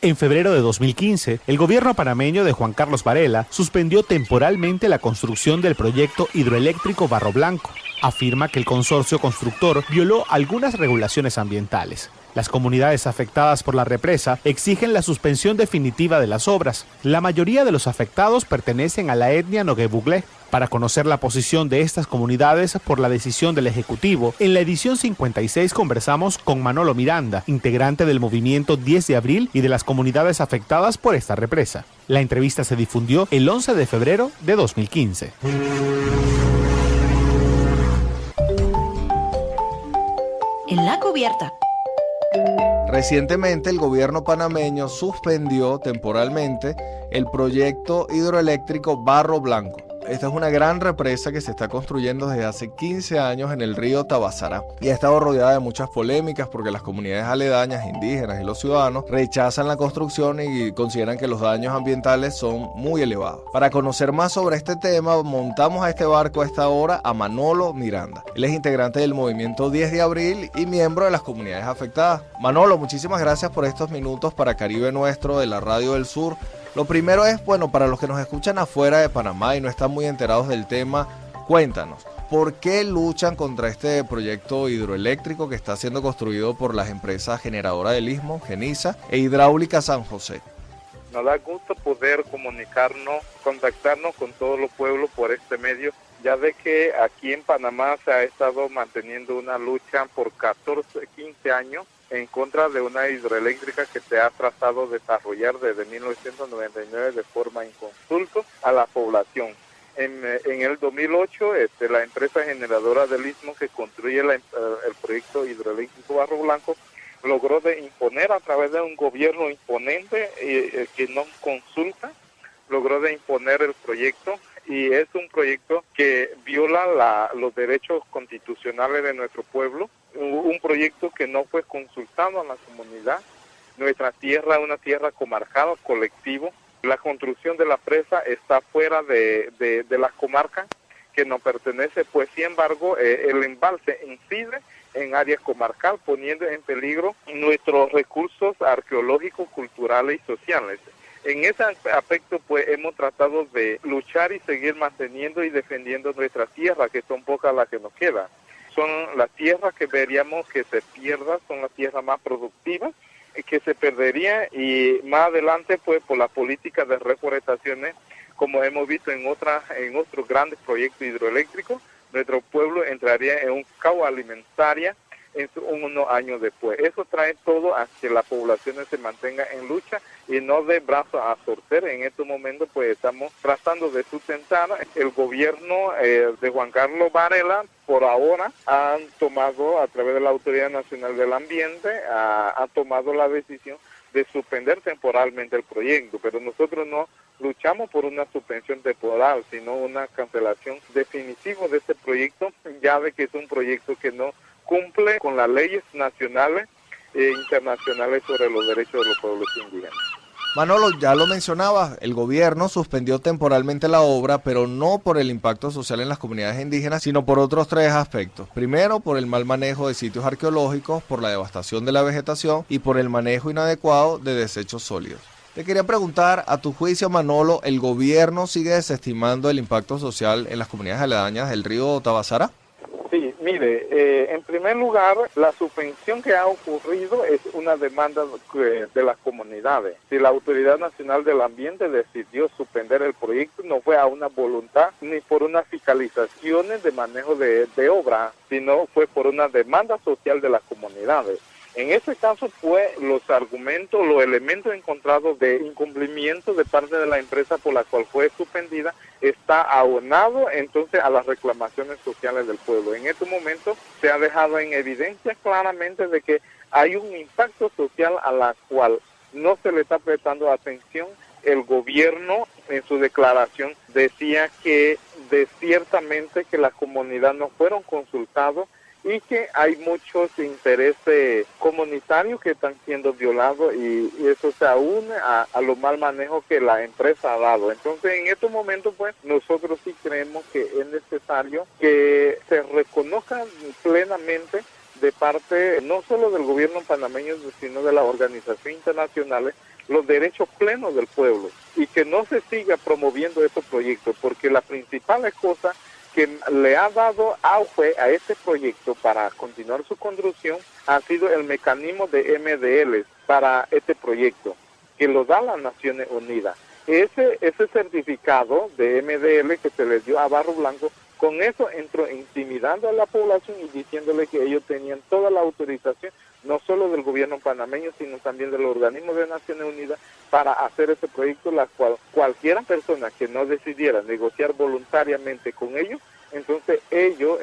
En febrero de 2015, el gobierno panameño de Juan Carlos Varela suspendió temporalmente la construcción del proyecto hidroeléctrico Barro Blanco. Afirma que el consorcio constructor violó algunas regulaciones ambientales. Las comunidades afectadas por la represa exigen la suspensión definitiva de las obras. La mayoría de los afectados pertenecen a la etnia Noguebuglé. Para conocer la posición de estas comunidades por la decisión del Ejecutivo, en la edición 56 conversamos con Manolo Miranda, integrante del movimiento 10 de abril y de las comunidades afectadas por esta represa. La entrevista se difundió el 11 de febrero de 2015. En la cubierta. Recientemente el gobierno panameño suspendió temporalmente el proyecto hidroeléctrico Barro Blanco. Esta es una gran represa que se está construyendo desde hace 15 años en el río Tabasará y ha estado rodeada de muchas polémicas porque las comunidades aledañas, indígenas y los ciudadanos rechazan la construcción y consideran que los daños ambientales son muy elevados. Para conocer más sobre este tema, montamos a este barco a esta hora a Manolo Miranda. Él es integrante del movimiento 10 de abril y miembro de las comunidades afectadas. Manolo, muchísimas gracias por estos minutos para Caribe Nuestro de la Radio del Sur. Lo primero es, para los que nos escuchan afuera de Panamá y no están muy enterados del tema, cuéntanos, ¿por qué luchan contra este proyecto hidroeléctrico que está siendo construido por las empresas generadoras del Istmo, Genisa, e Hidráulica San José? Nos da gusto poder contactarnos con todos los pueblos por este medio, ya de que aquí en Panamá se ha estado manteniendo una lucha por 15 años en contra de una hidroeléctrica que se ha tratado de desarrollar desde 1999 de forma inconsulta a la población. En el 2008, la empresa generadora del Istmo que construye el proyecto hidroeléctrico Barro Blanco logró de imponer a través de un gobierno imponente que no consulta, logró de imponer el proyecto, y es un proyecto que viola los derechos constitucionales de nuestro pueblo, un proyecto que no fue consultado a la comunidad. Nuestra tierra es una tierra comarcal, colectivo. La construcción de la presa está fuera de la comarca que nos pertenece, pues sin embargo el embalse incide en área comarcal, poniendo en peligro nuestros recursos arqueológicos, culturales y sociales. En ese aspecto, pues, hemos tratado de luchar y seguir manteniendo y defendiendo nuestra tierra, que son pocas las que nos quedan. Son las tierras que veríamos que se pierdan, son las tierras más productivas, que se perdería, y más adelante, pues, por la política de reforestaciones, como hemos visto en otros grandes proyectos hidroeléctricos, nuestro pueblo entraría en un caos alimentaria unos años después. Eso trae todo a que la población se mantenga en lucha y no de brazos a torcer. En estos momentos pues estamos tratando de sustentar. El gobierno de Juan Carlos Varela por ahora han tomado, a través de la Autoridad Nacional del Ambiente, ha tomado la decisión de suspender temporalmente el proyecto, pero nosotros no luchamos por una suspensión temporal, sino una cancelación definitiva de este proyecto, ya de que es un proyecto que no cumple con las leyes nacionales e internacionales sobre los derechos de los pueblos indígenas. Manolo, ya lo mencionabas, el gobierno suspendió temporalmente la obra, pero no por el impacto social en las comunidades indígenas, sino por otros 3 aspectos. Primero, por el mal manejo de sitios arqueológicos, por la devastación de la vegetación y por el manejo inadecuado de desechos sólidos. Te quería preguntar, a tu juicio, Manolo, ¿el gobierno sigue desestimando el impacto social en las comunidades aledañas del río Tabasará? Sí, mire, en primer lugar, la suspensión que ha ocurrido es una demanda de las comunidades. Si la Autoridad Nacional del Ambiente decidió suspender el proyecto, no fue a una voluntad ni por unas fiscalizaciones de manejo de obra, sino fue por una demanda social de las comunidades. En este caso, pues, los argumentos, los elementos encontrados de incumplimiento de parte de la empresa por la cual fue suspendida está aunado entonces a las reclamaciones sociales del pueblo. En este momento se ha dejado en evidencia claramente de que hay un impacto social a la cual no se le está prestando atención. El gobierno en su declaración decía que ciertamente que la comunidad no fueron consultados y que hay muchos intereses comunitarios que están siendo violados y eso se une a lo mal manejo que la empresa ha dado. Entonces, en estos momentos, pues, nosotros sí creemos que es necesario que se reconozca plenamente de parte no solo del gobierno panameño, sino de las organizaciones internacionales, los derechos plenos del pueblo y que no se siga promoviendo estos proyectos, porque la principal cosa que le ha dado auge a este proyecto para continuar su construcción ha sido el mecanismo de MDL para este proyecto, que lo da las Naciones Unidas. Ese certificado de MDL que se les dio a Barro Blanco, con eso entró intimidando a la población y diciéndole que ellos tenían toda la autorización, no solo del gobierno panameño, sino también del organismo de Naciones Unidas, para hacer ese proyecto, la cual cualquier persona que no decidiera negociar voluntariamente con ellos, entonces ellos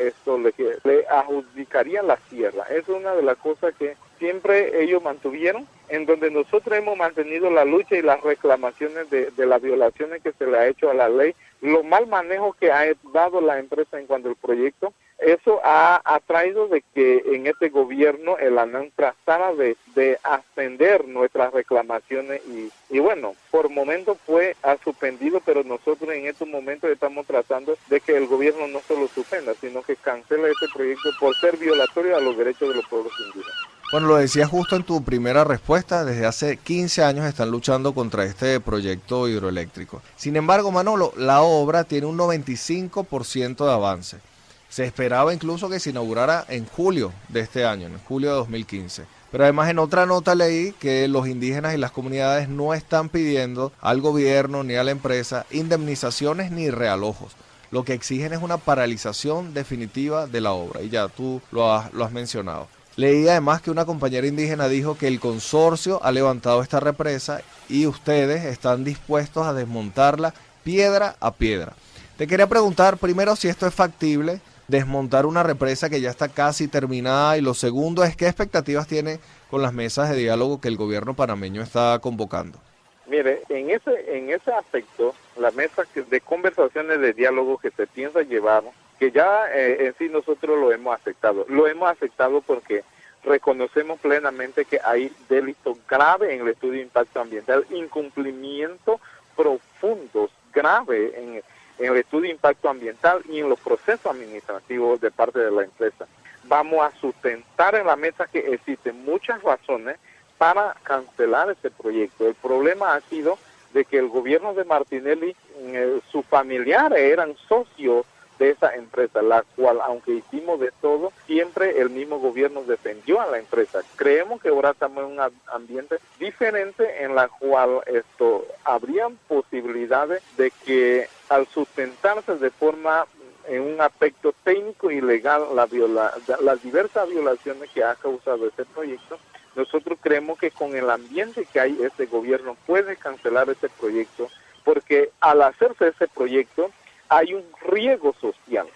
le adjudicarían la tierra. Es una de las cosas que siempre ellos mantuvieron, en donde nosotros hemos mantenido la lucha y las reclamaciones de las violaciones que se le ha hecho a la ley, lo mal manejo que ha dado la empresa en cuanto al proyecto. Eso ha traído de que en este gobierno el ANAM tratara de ascender nuestras reclamaciones y bueno, por momento ha suspendido, pero nosotros en estos momentos estamos tratando de que el gobierno no solo suspenda, sino que cancele este proyecto por ser violatorio a los derechos de los pueblos indígenas. Bueno, lo decías justo en tu primera respuesta, desde hace 15 años están luchando contra este proyecto hidroeléctrico. Sin embargo, Manolo, la obra tiene un 95% de avance. Se esperaba incluso que se inaugurara en julio de este año, en julio de 2015. Pero además en otra nota leí que los indígenas y las comunidades no están pidiendo al gobierno ni a la empresa indemnizaciones ni realojos. Lo que exigen es una paralización definitiva de la obra. Y ya tú lo has mencionado. Leí además que una compañera indígena dijo que el consorcio ha levantado esta represa y ustedes están dispuestos a desmontarla piedra a piedra. Te quería preguntar primero si esto es factible, desmontar una represa que ya está casi terminada, y lo segundo es qué expectativas tiene con las mesas de diálogo que el gobierno panameño está convocando. Mire, en ese aspecto, la mesa de conversaciones de diálogo que se piensa llevar, que ya en sí nosotros lo hemos aceptado. Lo hemos aceptado porque reconocemos plenamente que hay delitos graves en el estudio de impacto ambiental, incumplimientos profundos, graves en el estudio de impacto ambiental y en los procesos administrativos de parte de la empresa. Vamos a sustentar en la mesa que existen muchas razones para cancelar este proyecto. El problema ha sido de que el gobierno de Martinelli, sus familiares eran socios de esa empresa, la cual, aunque hicimos de todo, siempre el mismo gobierno defendió a la empresa. Creemos que ahora estamos en un ambiente diferente en la cual habrían posibilidades de que al sustentarse de forma en un aspecto técnico y legal las diversas violaciones que ha causado este proyecto, nosotros creemos que con el ambiente que hay, este gobierno puede cancelar este proyecto, porque al hacerse ese proyecto hay un riesgo social,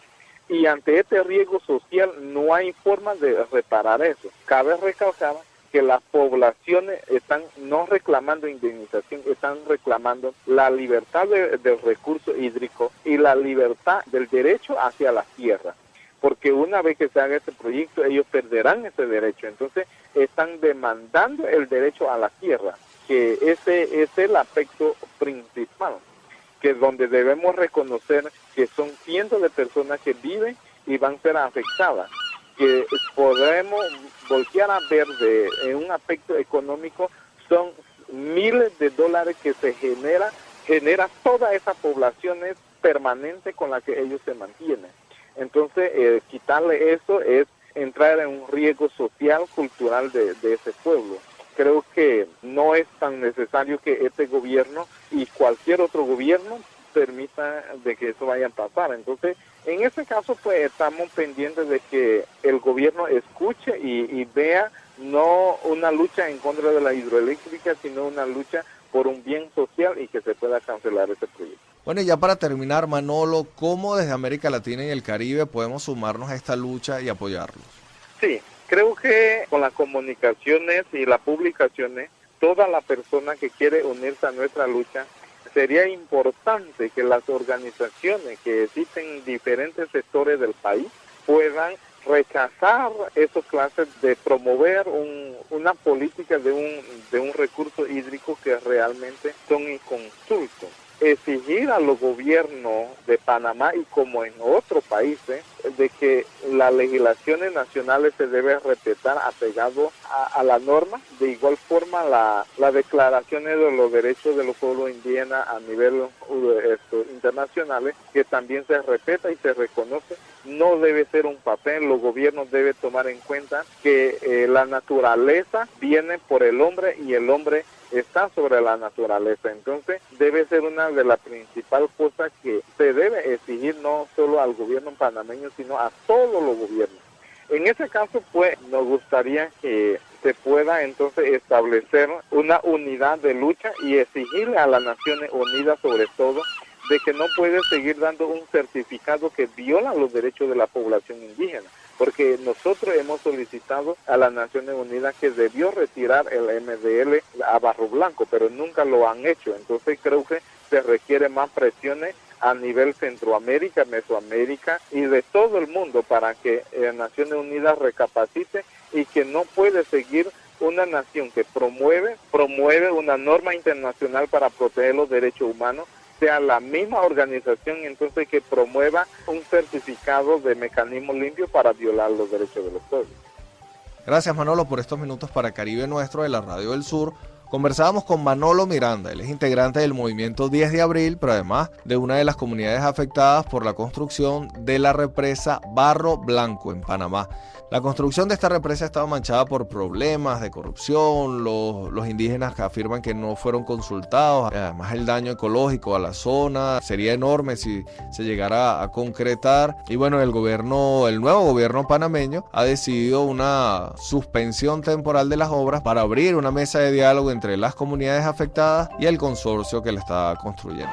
y ante este riesgo social no hay forma de reparar eso. Cabe recalcar que las poblaciones están no reclamando indemnización, están reclamando la libertad del recurso hídrico y la libertad del derecho hacia la tierra, porque una vez que se haga este proyecto ellos perderán ese derecho. Entonces están demandando el derecho a la tierra, que ese es el aspecto principal, que es donde debemos reconocer que son cientos de personas que viven y van a ser afectadas, que podemos voltear a ver en un aspecto económico, son miles de dólares que se genera todas esas poblaciones permanentes con las que ellos se mantienen. Entonces, quitarle eso es entrar en un riesgo social, cultural de ese pueblo. Creo que no es tan necesario que este gobierno y cualquier otro gobierno permita de que eso vaya a pasar. Entonces, en ese caso, pues estamos pendientes de que el gobierno escuche y vea no una lucha en contra de la hidroeléctrica, sino una lucha por un bien social y que se pueda cancelar ese proyecto. Bueno, y ya para terminar, Manolo, ¿cómo desde América Latina y el Caribe podemos sumarnos a esta lucha y apoyarlos? Sí, creo que con las comunicaciones y las publicaciones, toda la persona que quiere unirse a nuestra lucha, sería importante que las organizaciones que existen en diferentes sectores del país puedan rechazar esas clases de promover una política de un recurso hídrico que realmente son inconsultos. exigir a los gobiernos de Panamá y como en otros países de que las legislaciones nacionales se deben respetar apegado a la norma. De igual forma las declaraciones de los derechos de los pueblos indígenas a nivel internacionales, que también se respeta y se reconoce. No debe ser un papel, los gobiernos deben tomar en cuenta que la naturaleza viene por el hombre y el hombre está sobre la naturaleza. Entonces debe ser una de las principales cosas que se debe exigir no solo al gobierno panameño, sino a todos los gobiernos. En ese caso, pues, nos gustaría que se pueda entonces establecer una unidad de lucha y exigirle a las Naciones Unidas, sobre todo, de que no puede seguir dando un certificado que viola los derechos de la población indígena, porque nosotros hemos solicitado a las Naciones Unidas que debió retirar el MDL a Barro Blanco, pero nunca lo han hecho. Entonces creo que se requiere más presiones a nivel Centroamérica, Mesoamérica y de todo el mundo para que Naciones Unidas recapacite y que no puede seguir una nación que promueve una norma internacional para proteger los derechos humanos, sea la misma organización entonces que promueva un certificado de mecanismo limpio para violar los derechos de los pueblos. Gracias, Manolo, por estos minutos para Caribe Nuestro de la Radio del Sur. Conversábamos con Manolo Miranda, él es integrante del movimiento 10 de abril, pero además de una de las comunidades afectadas por la construcción de la represa Barro Blanco en Panamá. La construcción de esta represa estaba manchada por problemas de corrupción, los indígenas afirman que no fueron consultados, además el daño ecológico a la zona sería enorme si se llegara a concretar. Y bueno, el nuevo gobierno panameño ha decidido una suspensión temporal de las obras para abrir una mesa de diálogo entre las comunidades afectadas y el consorcio que la está construyendo.